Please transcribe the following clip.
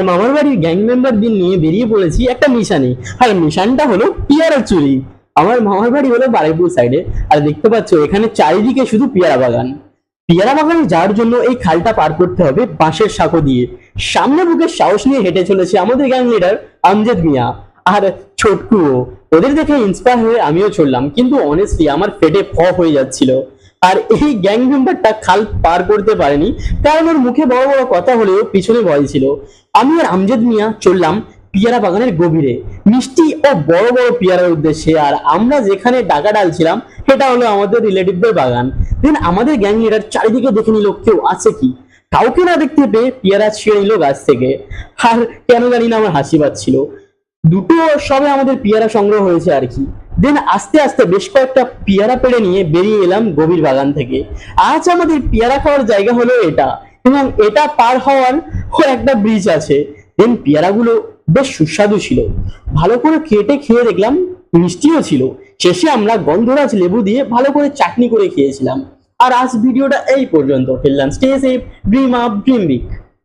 মামার বাড়ির গ্যাং মেম্বারদের নিয়ে বেরিয়ে পড়েছি একটা মিশনে। আর মিশনটা হলো পেয়ারা চুরি। আমার মামার বাড়ি হলো বারুইপুর সাইডে। আর দেখতে পাচ্ছ এখানে চারিদিকে শুধু পেয়ারা বাগান। পেয়ারা বাগানে যাওয়ার জন্য এই খালটা পার করতে হবে বাঁশের সাঁকো দিয়ে। সামনে বুকের সাহস নিয়ে হেঁটে চলেছে আমাদের গ্যাং লিডার আমজেদ মিয়া আর ছোটকুও। ওদের দেখে ইন্সপায়ার হয়ে আমিও চললাম, কিন্তু অনেস্টলি আমার পেটে ফ হয়ে যাচ্ছিল। আর এই গ্যাং মেম্বারটা খাল পার করতে পারেনি, কারণ ওর মুখে বড় বড় কথা হলেও পিছনে ভয় ছিল। আমি আর আমজেদ মিয়া চললাম পেয়ারা বাগানের গভীরে, মিষ্টি ও বড় বড় পেয়ারার উদ্দেশ্যে। আর আমরা যেখানে টাকা ডালছিলাম সেটা হলো আমাদের রিলেটিভদের বাগান। দেন আমাদের গ্যাং লিডার চারিদিকে দেখে নিল কেউ আছে কি। কাউকে না দেখতে পেয়ে পেয়ারা ছিঁড়ে নিল গাছ থেকে। আর কেন জানি না আমার হাসি পাচ্ছিল। দুটো সবে আমাদের পেয়ারা সংগ্রহ হয়েছে আর কি। দেন আস্তে আস্তে বেশ কয়েকটা পেয়ারা পেড়ে নিয়ে বেরিয়ে এলাম গভীর বাগান থেকে। আজ আমাদের পেয়ারা খাওয়ার জায়গা হলো এটা, এবং এটা পার হওয়ার একটা ব্রিজ আছে। দেন পেয়ারাগুলো বেশ সুস্বাদু ছিল, ভালো করে কেটে খেয়ে দেখলাম মিষ্টিও ছিল। শেষে আমরা গন্ধরাজ লেবু দিয়ে ভালো করে চাটনি করে খেয়েছিলাম। আর আজ ভিডিওটা এই পর্যন্ত ফেললাম। Stay safe, dream up, dream big.